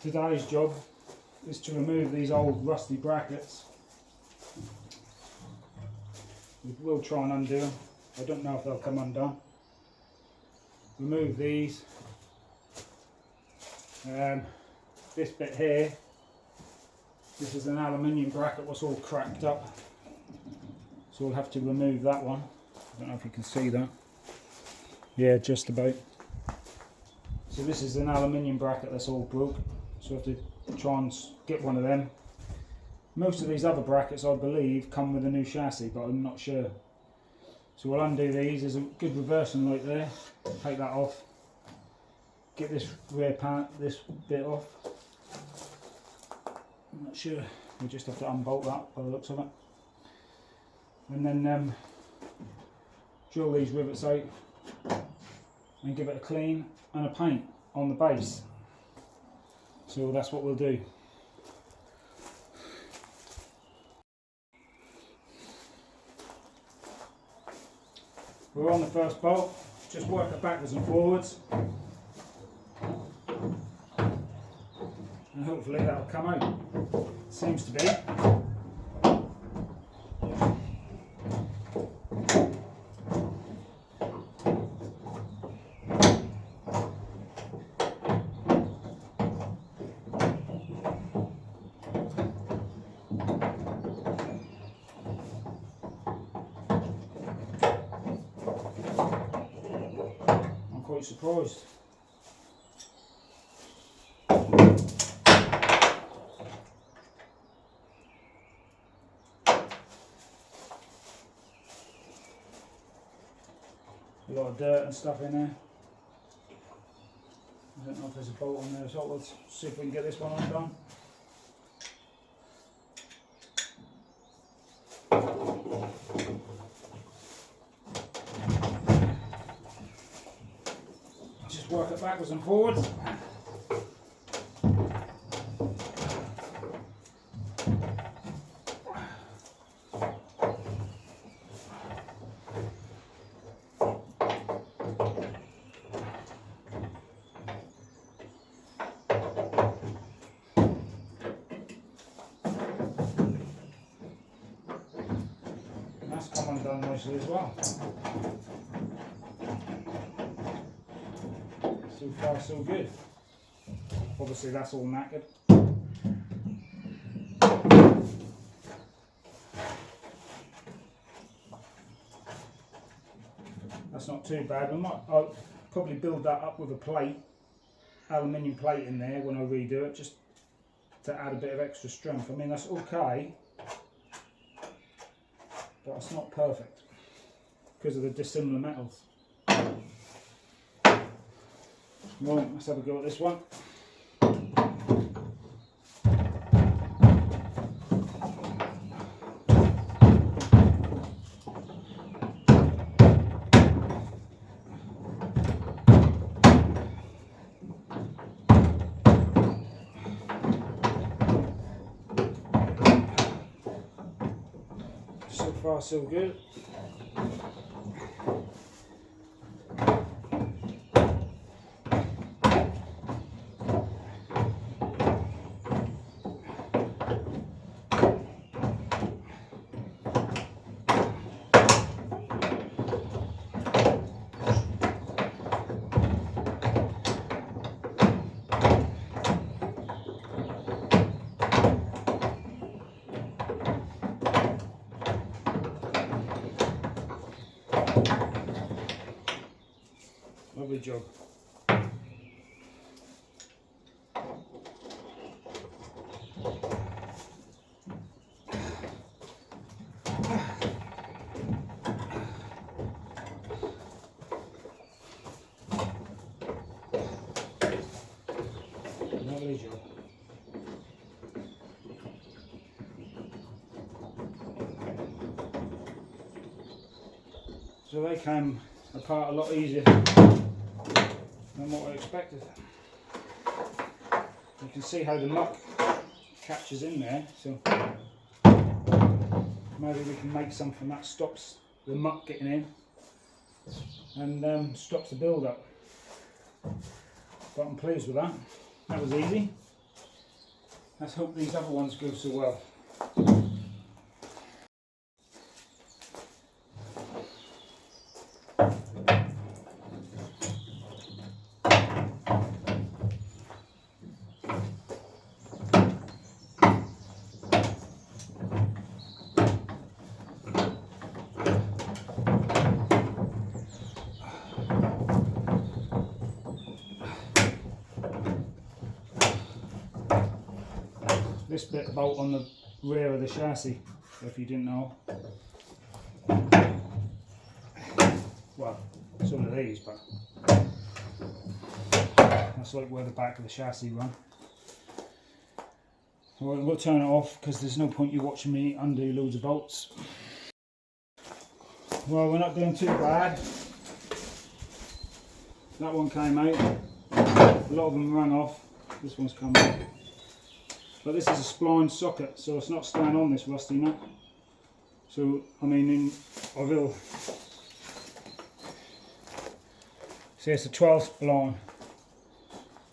Today's job is to remove these old rusty brackets. We will try and undo them. I don't know if they'll come undone. Remove these. This bit here, this is an aluminium bracket what's all cracked up, so we'll have to remove that one. I don't know if you can see that. Yeah, just about. So this is an aluminium bracket that's all broke, so we have to try and get one of them. Most of these other brackets, I believe, come with a new chassis, but I'm not sure. So we'll undo these. There's a good reversing light there. Take that off. Get this rear part, this bit off. I'm not sure. We just have to unbolt that by the looks of it. And then drill these rivets out and give it a clean and a paint on the base. So that's what we'll do. We're on the first bolt, just work it backwards and forwards, and hopefully that'll come out. Seems to be. Quite surprised. A lot of dirt and stuff in there. I don't know if there's a bolt on there, so let's see if we can get this one undone. Work it backwards and forwards. That's come undone nicely as well. So far so good. Obviously that's all knackered. That's not too bad. I'll probably build that up with a plate, aluminium plate in there when I redo it, just to add a bit of extra strength. I mean, that's okay, but it's not perfect because of the dissimilar metals. Right, let's have a go at this one. So far so good. Lovely job. Lovely job. So they came apart a lot easier than what I expected. You can see how the muck catches in there, so maybe we can make something that stops the muck getting in and stops the build up. But I'm pleased with that. That was easy. Let's hope these other ones go so well. This bit bolt on the rear of the chassis, if you didn't know. Well, some of these, but that's like where the back of the chassis run. We'll turn it off because there's no point you watching me undo loads of bolts. Well, we're not doing too bad. That one came out. A lot of them run off. This one's come out. But this is a spline socket, so it's not staying on this rusty nut. So, I mean, I will. See, it's a 12 spline.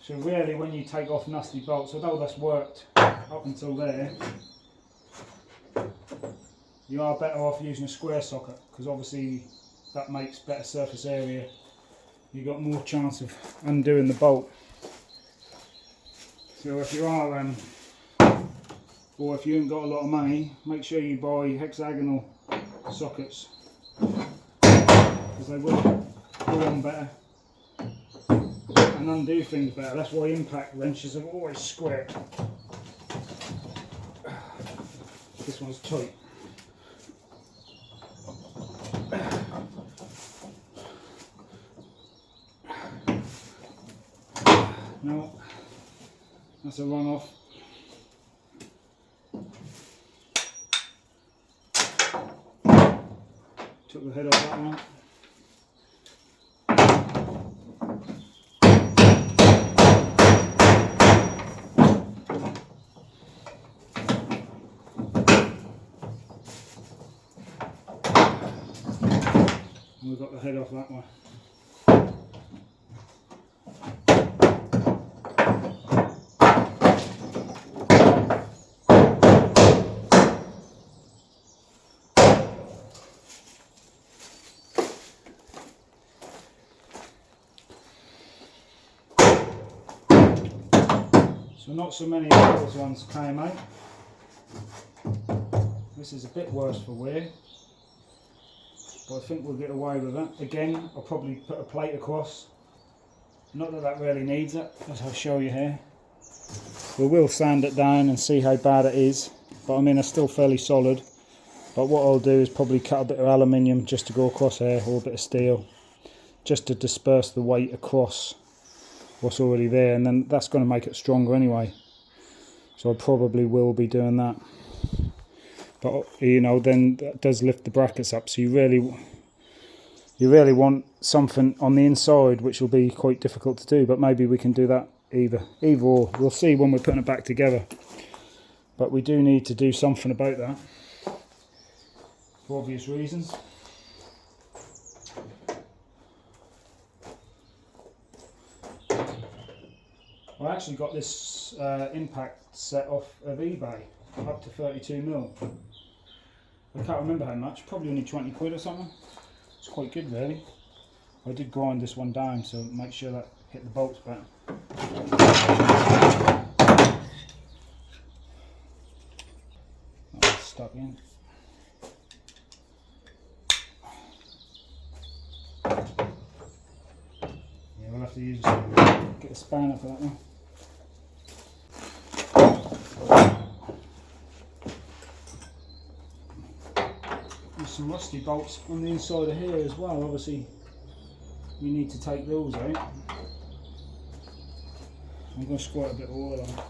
So really, when you take off nasty bolts, although that's worked up until there, you are better off using a square socket, because obviously that makes better surface area. You've got more chance of undoing the bolt. So if you are or if you ain't got a lot of money, make sure you buy hexagonal sockets, because they will go on better and undo things better. That's why impact wrenches are always square. This one's tight. No, that's a run off. Took the head off that one. And we've got the head off that one. So not so many of those ones came out. This is a bit worse for wear, but I think we'll get away with that. Again, I'll probably put a plate across. Not that that really needs it, as I'll show you here. We will sand it down and see how bad it is, but I mean it's still fairly solid. But what I'll do is probably cut a bit of aluminium just to go across here, or a bit of steel, just to disperse the weight across what's already there, and then that's going to make it stronger anyway. So I probably will be doing that. But you know, then that does lift the brackets up, so you really want something on the inside, which will be quite difficult to do, but maybe we can do that either or. We'll see when we're putting it back together. But we do need to do something about that for obvious reasons. I actually got this impact set off of eBay, up to 32mm. I can't remember how much, probably only 20 quid or something. It's quite good really. I did grind this one down, so make sure that hit the bolts back. That's stuck in. Yeah, we'll have to get a spanner for that one. There's some rusty bolts on the inside of here as well. Obviously we need to take those out. I'm going to squirt a bit of oil on it.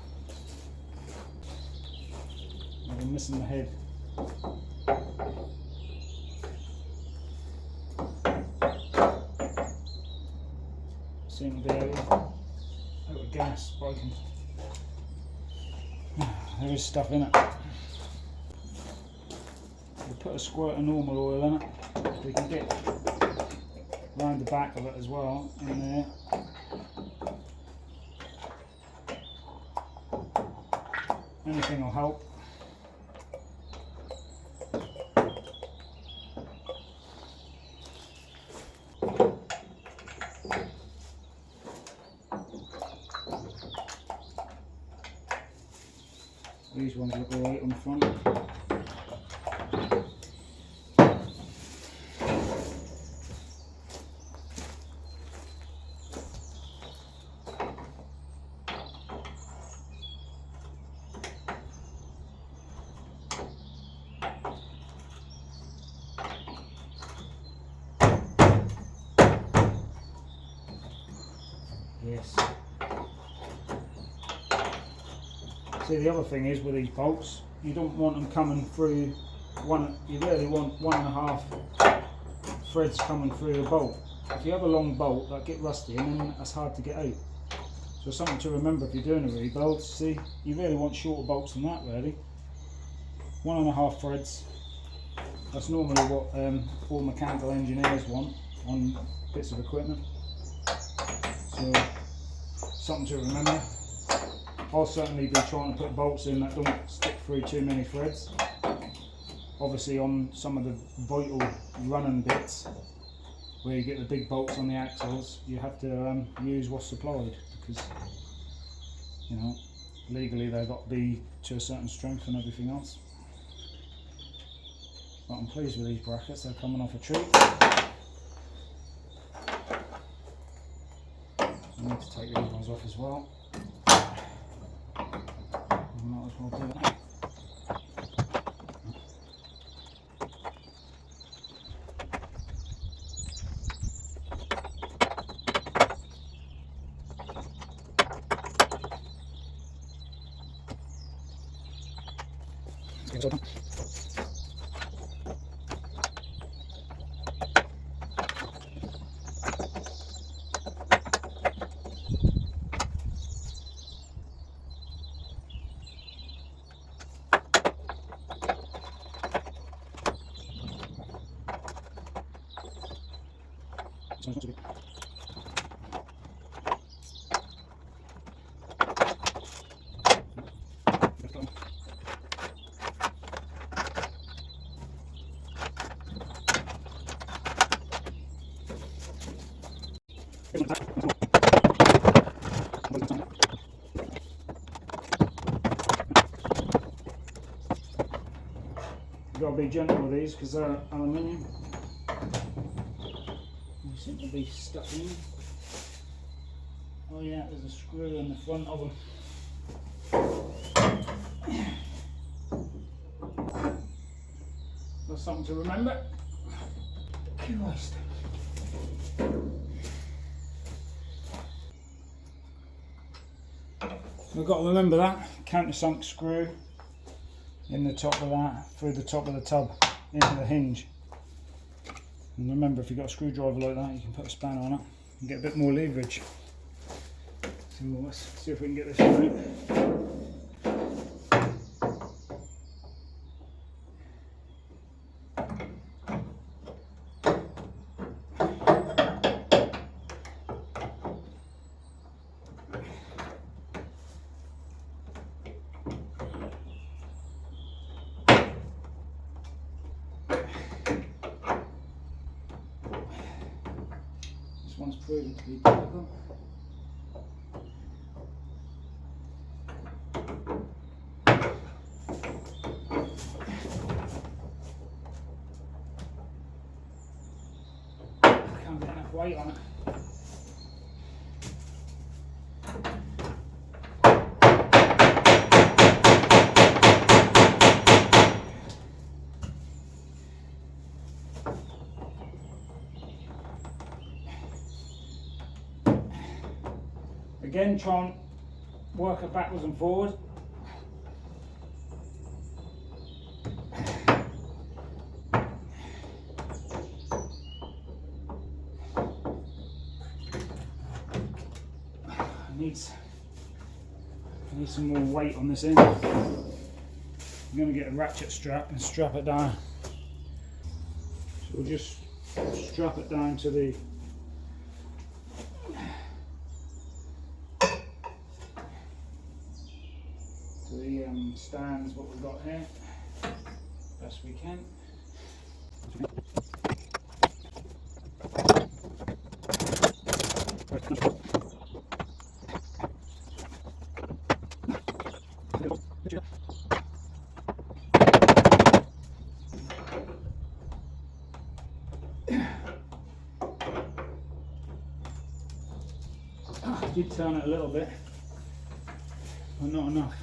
I'm missing the head. Seem to be out of gas, but I can... there is stuff in it. We'll put a squirt of normal oil in it. We can get round the back of it as well, in there. anything will help. These ones look alright on the front. Yes. See, the other thing is with these bolts, you don't want them coming through one. You really want 1.5 threads coming through the bolt. If you have a long bolt, that get rusty, and then that's hard to get out. So something to remember if you're doing a rebuild. See, you really want shorter bolts than that. Really, 1.5 threads. That's normally what all mechanical engineers want on bits of equipment. So something to remember. I'll certainly be trying to put bolts in that don't stick through too many threads. Obviously on some of the vital running bits where you get the big bolts on the axles, you have to use what's supplied, because you know legally they've got to be to a certain strength and everything else. But I'm pleased with these brackets, they're coming off a treat. I need to take these ones off as well. Might as well do it. Let's get this open. You've got to be gentle with these because they're aluminium. They seem to be stuck in. Oh yeah, there's a screw in the front of them. That's something to remember. Christ. We've got to remember that countersunk screw in the top of that, through the top of the tub, into the hinge. And remember, if you've got a screwdriver like that, you can put a spanner on it and get a bit more leverage. So let's see if we can get this out. One's proven to be difficult. Can't get enough weight on it. Again, try and work it backwards and forward. I need some more weight on this end. I'm going to get a ratchet strap and strap it down. So we'll just strap it down to the the stands what we've got here best we can. I did turn it a little bit, but not enough.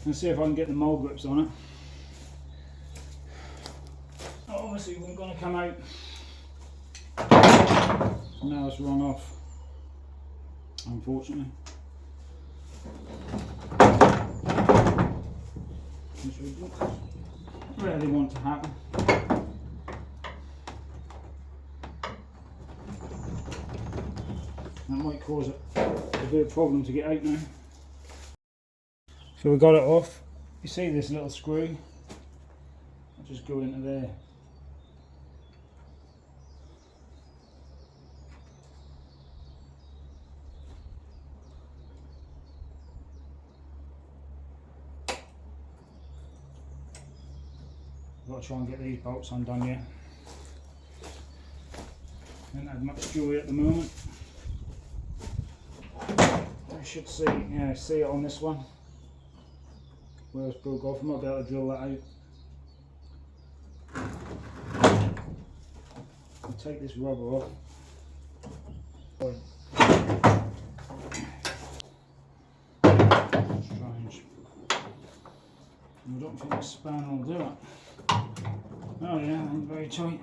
Let's see if I can get the mole grips on it. Obviously we're going to come out. Now it's run off, unfortunately. Which we really want to happen. That might cause a bit of problem to get out now. So we got it off. You see this little screw? I'll just go into there. I've got to try and get these bolts undone yet. Don't have much joy at the moment. I should see, yeah, see it on this one. Where it's broke off, I might be able to drill that out. I'll take this rubber off. Strange. I don't think the span will do it. Oh yeah, ain't very tight.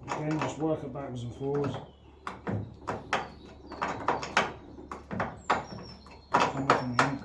Again, just work it backwards and forwards. Come up in the end.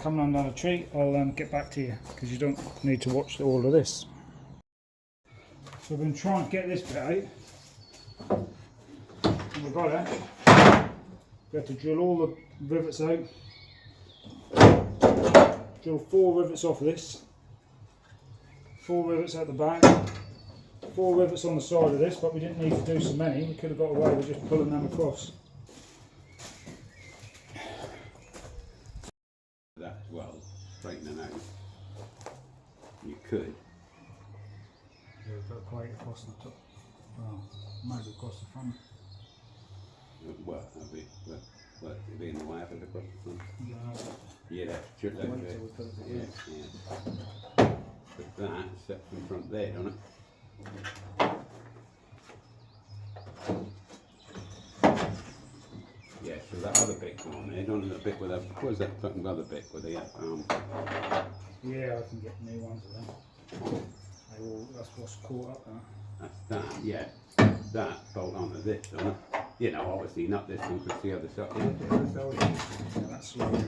Coming on down a tree, I'll get back to you because you don't need to watch all of this. So we're going to try and get this bit out. And we've got it. We have to drill all the rivets out. Drill 4 rivets off this. 4 rivets at the back. 4 rivets on the side of this, but we didn't need to do so many. We could have got away with just pulling them across. That as well, straightening out. You could. Yeah, we've got a plate across the top. Well, maybe across the front. Well, that'd be, well, it'd be in the way of it across the front. Yeah, Yeah, that's true. wait till we put it Yeah, together. yeah. But that sets in front there, don't it? Yeah, so that other bit's on there, don't it? The bit with that, what was that fucking other bit with the Yeah, I can get new ones of them. That's what's caught up there. that's that, yeah. That bolt onto this, don't it? You know, obviously not this one, because the other side. Yeah, the other side. Yeah, that's slowly.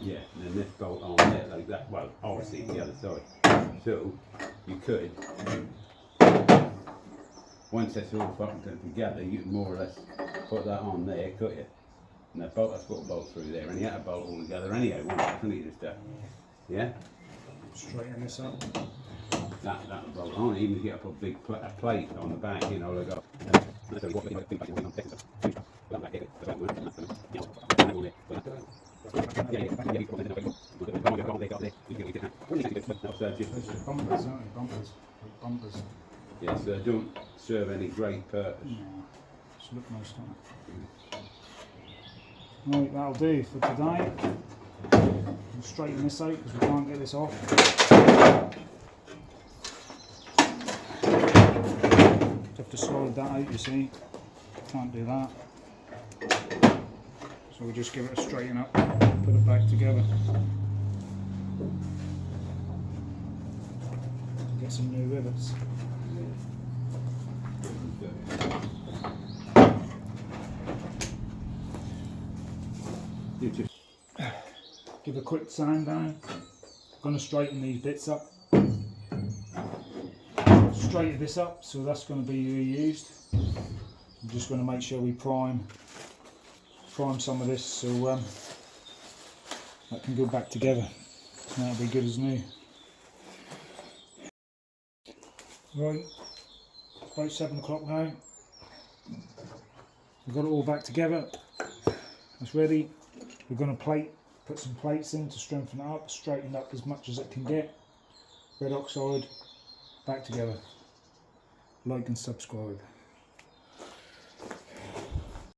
Yeah, and then this bolt on there like that. Well, obviously the other side. So you could, once it's all fucking put together, you can more or less put that on there, couldn't you? And that bolt, that's got a bolt through there, and you had a bolt all together anyhow, wouldn't you? Just yeah. Straighten this up. That bolt on, even if you get a big a plate on the back, you know, like Bumpers, aren't they? Bumpers. yeah, so they don't serve any great purpose. No, just look nice on it. Right, that'll do for today. We'll straighten this out because we can't get this off. Have to slide that out, you see. Can't do that. So we'll just give it a straighten up, put it back together. Get some new rivets. You just Give a quick sand down. Going to straighten these bits up. Straighten this up, so that's going to be reused. I'm just going to make sure we prime some of this so that can go back together. So that'll be good as new. Right, about 7 o'clock now. We've got it all back together. It's ready. We're going to put some plates in to strengthen it up, straighten up as much as it can get. Red oxide, back together. Like and subscribe.